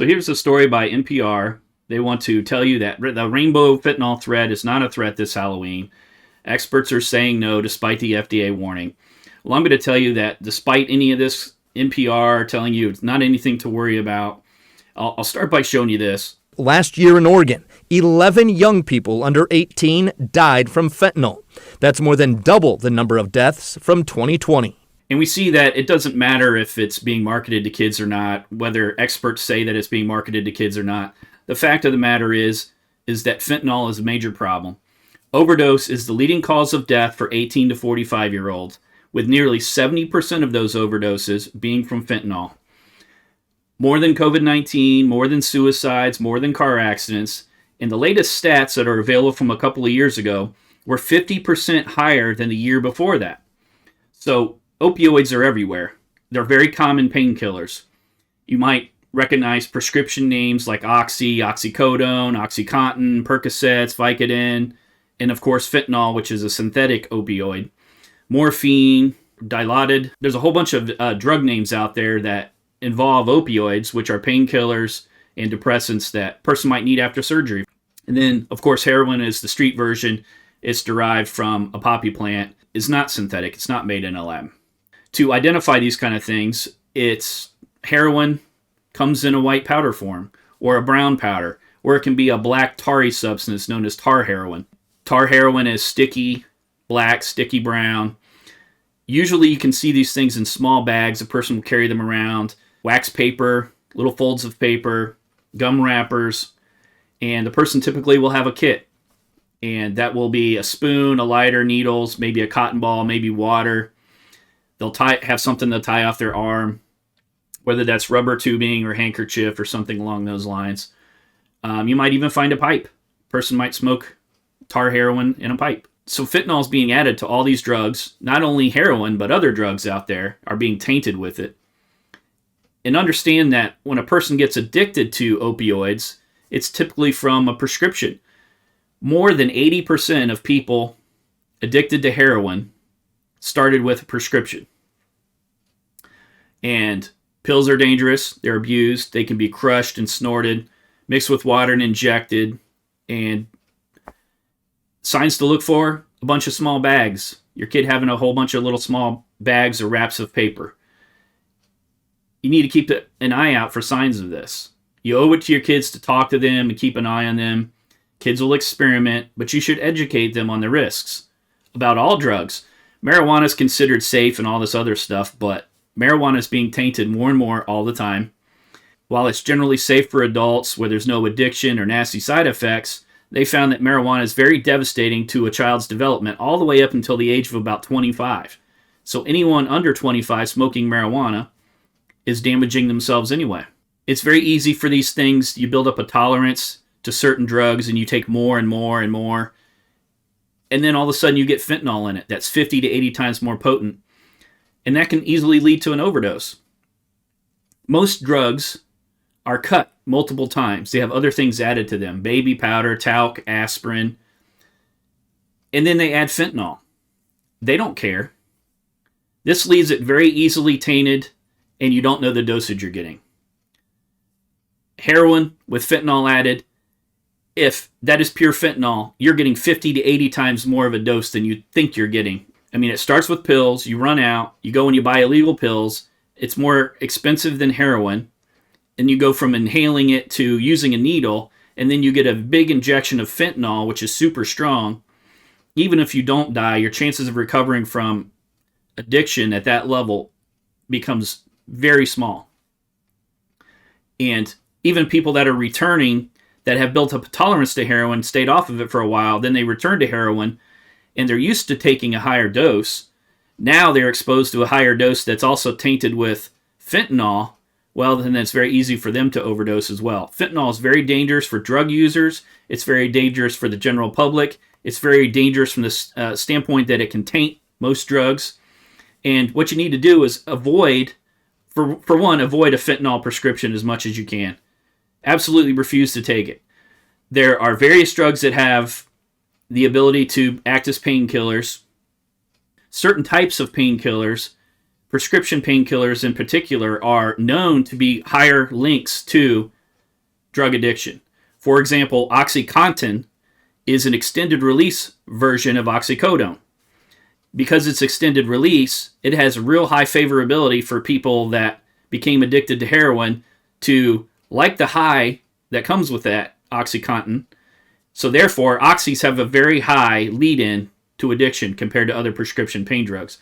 So here's a story by NPR. They want to tell you that the rainbow fentanyl threat is not a threat this Halloween. Experts are saying no despite the FDA warning. Well, I'm going to tell you that despite any of this NPR telling you it's not anything to worry about, I'll start by showing you this. Last year in Oregon, 11 young people under 18 died from fentanyl. That's more than double the number of deaths from 2020. And we see that it doesn't matter if it's being marketed to kids or not, whether experts say that it's being marketed to kids or not. The fact of the matter is that fentanyl is a major problem. Overdose is the leading cause of death for 18 to 45-year-olds, with nearly 70% of those overdoses being from fentanyl. More than COVID-19, more than suicides, more than car accidents, and the latest stats that are available from a couple of years ago were 50% higher than the year before that. So, opioids are everywhere. They're very common painkillers. You might recognize prescription names like Oxy, Oxycodone, OxyContin, Percocets, Vicodin, and of course fentanyl, which is a synthetic opioid. Morphine, Dilaudid. There's a whole bunch of drug names out there that involve opioids, which are painkillers and depressants that a person might need after surgery. And then, of course, heroin is the street version. It's derived from a poppy plant. It's not synthetic. It's not made in a lab. To identify these kind of things, it's heroin comes in a white powder form or a brown powder, or it can be a black tarry substance known as tar heroin. Tar heroin is sticky black, sticky brown. Usually you can see these things in small bags. A person will carry them around. Wax paper, little folds of paper, gum wrappers, and the person typically will have a kit. And that will be a spoon, a lighter, needles, maybe a cotton ball, maybe water. They'll have something to tie off their arm, whether that's rubber tubing or handkerchief or something along those lines. You might even find a pipe. A person might smoke tar heroin in a pipe. So fentanyl is being added to all these drugs. Not only heroin, but other drugs out there are being tainted with it. And understand that when a person gets addicted to opioids, it's typically from a prescription. More than 80% of people addicted to heroin started with a prescription. And pills are dangerous. They're abused. They can be crushed and snorted, mixed with water and injected. And signs to look for, a bunch of small bags. Your kid having a whole bunch of little small bags or wraps of paper. You need to keep an eye out for signs of this. You owe it to your kids to talk to them and keep an eye on them. Kids will experiment, but you should educate them on the risks. About all drugs. Marijuana is considered safe and all this other stuff, but marijuana is being tainted more and more all the time. While it's generally safe for adults where there's no addiction or nasty side effects, they found that marijuana is very devastating to a child's development all the way up until the age of about 25. So anyone under 25 smoking marijuana is damaging themselves anyway. It's very easy for these things. You build up a tolerance to certain drugs and you take more and more and more. And then all of a sudden you get fentanyl in it. That's 50 to 80 times more potent. And that can easily lead to an overdose. Most drugs are cut multiple times. They have other things added to them. Baby powder, talc, aspirin. And then they add fentanyl. They don't care. This leaves it very easily tainted and you don't know the dosage you're getting. Heroin with fentanyl added, if that is pure fentanyl, you're getting 50 to 80 times more of a dose than you think you're getting. I mean, it starts with pills, you run out, you go and you buy illegal pills, it's more expensive than heroin, and you go from inhaling it to using a needle, and then you get a big injection of fentanyl, which is super strong. Even if you don't die, your chances of recovering from addiction at that level becomes very small. And even people that are returning, that have built up a tolerance to heroin, stayed off of it for a while, then they return to heroin, and they're used to taking a higher dose. Now they're exposed to a higher dose that's also tainted with fentanyl. Well, then it's very easy for them to overdose as well. Fentanyl is very dangerous for drug users. It's very dangerous for the general public. It's very dangerous from the standpoint that it can taint most drugs. And what you need to do is avoid a fentanyl prescription as much as you can. Absolutely refuse to take it. There are various drugs that have the ability to act as painkillers. Certain types of painkillers, prescription painkillers in particular, are known to be higher links to drug addiction. For example, OxyContin is an extended release version of oxycodone. Because it's extended release, it has real high favorability for people that became addicted to heroin to like the high that comes with that OxyContin. So therefore, oxys have a very high lead-in to addiction compared to other prescription pain drugs.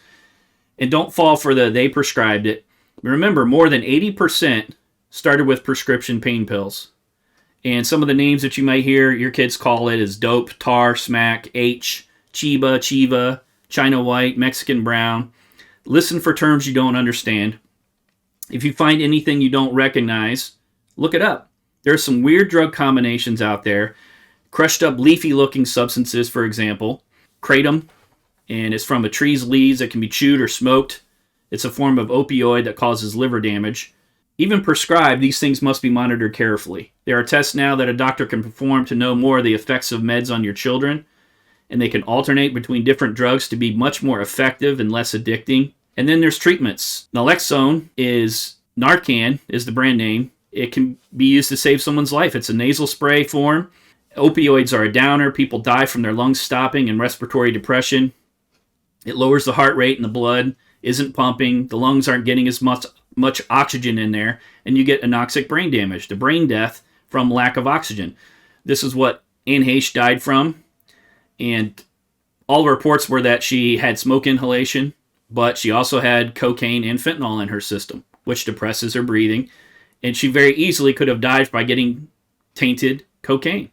And don't fall for they prescribed it. Remember, more than 80% started with prescription pain pills. And some of the names that you might hear your kids call it is dope, tar, smack, H, chiva, China white, Mexican brown. Listen for terms you don't understand. If you find anything you don't recognize, look it up. There are some weird drug combinations out there. Crushed up leafy looking substances, for example. Kratom, and it's from a tree's leaves that can be chewed or smoked. It's a form of opioid that causes liver damage. Even prescribed, these things must be monitored carefully. There are tests now that a doctor can perform to know more of the effects of meds on your children, and they can alternate between different drugs to be much more effective and less addicting. And then there's treatments. Naloxone 𝓟𝓛𝓔 is the brand name. It can be used to save someone's life. It's a nasal spray form. Opioids are a downer. People die from their lungs stopping and respiratory depression. It lowers the heart rate and the blood isn't pumping. The lungs aren't getting as much oxygen in there, and you get anoxic brain damage, the brain death from lack of oxygen. This is what 𝓟𝓛𝓔 died from, and all the reports were that she had smoke inhalation, but she also had cocaine and fentanyl in her system, which depresses her breathing, and she very easily could have died by getting tainted cocaine,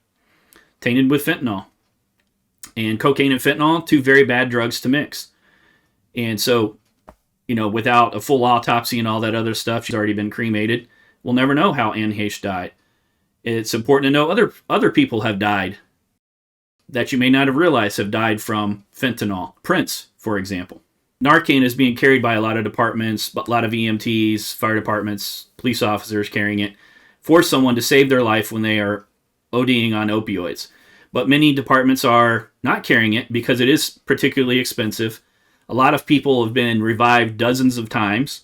tainted with fentanyl. And cocaine and fentanyl, two very bad drugs to mix. And so, without a full autopsy and all that other stuff, she's already been cremated. We'll never know how 𝓟𝓛𝓔 died. It's important to know other people have died that you may not have realized have died from fentanyl. Prince, for example. Narcan is being carried by a lot of departments, a lot of EMTs, fire departments, police officers carrying it for someone to save their life when they are ODing on opioids. But many departments are not carrying it because it is particularly expensive. A lot of people have been revived dozens of times,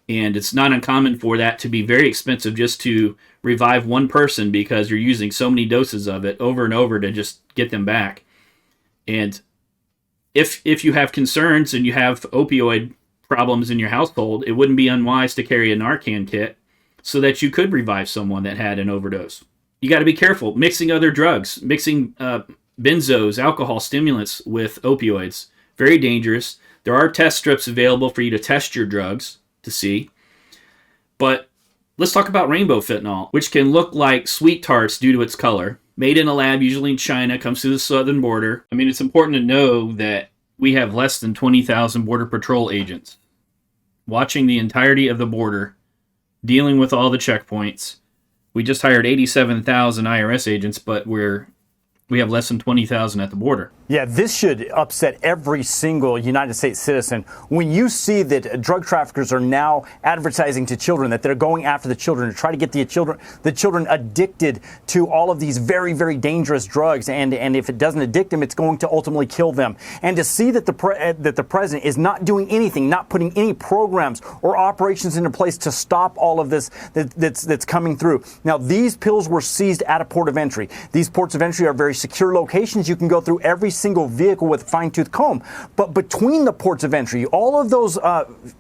and it's not uncommon for that to be very expensive just to revive one person because you're using so many doses of it over and over to just get them back. And if you have concerns and you have opioid problems in your household, it wouldn't be unwise to carry a Narcan kit so that you could revive someone that had an overdose. You got to be careful mixing other drugs, mixing benzos, alcohol, stimulants with opioids. Very dangerous. There are test strips available for you to test your drugs to see. But let's talk about rainbow fentanyl, which can look like sweet tarts due to its color. Made in a lab, usually in China, comes through the southern border. I mean, it's important to know that we have less than 20,000 Border Patrol agents watching the entirety of the border, dealing with all the checkpoints. We just hired 87,000 IRS agents, but we have less than 20,000 at the border. Yeah, this should upset every single United States citizen. When you see that drug traffickers are now advertising to children, that they're going after the children to try to get the children addicted to all of these very, very dangerous drugs, and if it doesn't addict them, it's going to ultimately kill them. And to see that the president is not doing anything, not putting any programs or operations into place to stop all of this that's coming through. Now, these pills were seized at a port of entry. These ports of entry are very secure locations. You can go through every single vehicle with a fine-tooth comb. But between the ports of entry, all of those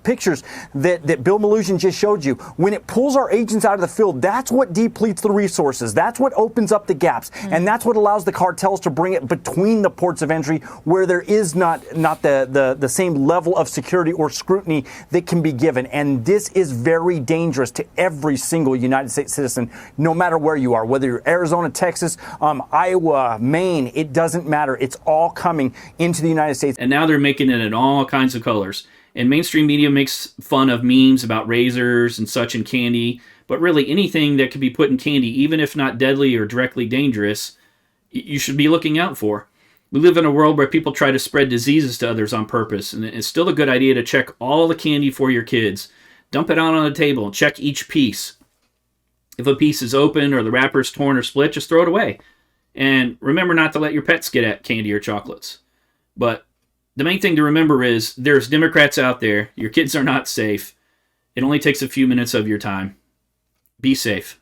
pictures that Bill Maluzhin just showed you, when it pulls our agents out of the field, that's what depletes the resources. That's what opens up the gaps. And that's what allows the cartels to bring it between the ports of entry where there is not the same level of security or scrutiny that can be given. And this is very dangerous to every single United States citizen, no matter where you are, whether you're Arizona, Texas, Iowa, Maine, it doesn't matter. It's all coming into the United States. And now they're making it in all kinds of colors. And mainstream media makes fun of memes about razors and such and candy, but really anything that could be put in candy, even if not deadly or directly dangerous, you should be looking out for. We live in a world where people try to spread diseases to others on purpose, and it's still a good idea to check all the candy for your kids. Dump it out on the table and check each piece. If a piece is open or the wrapper is torn or split, just throw it away. And remember not to let your pets get at candy or chocolates. But the main thing to remember is there's Democrats out there. Your kids are not safe. It only takes a few minutes of your time. Be safe.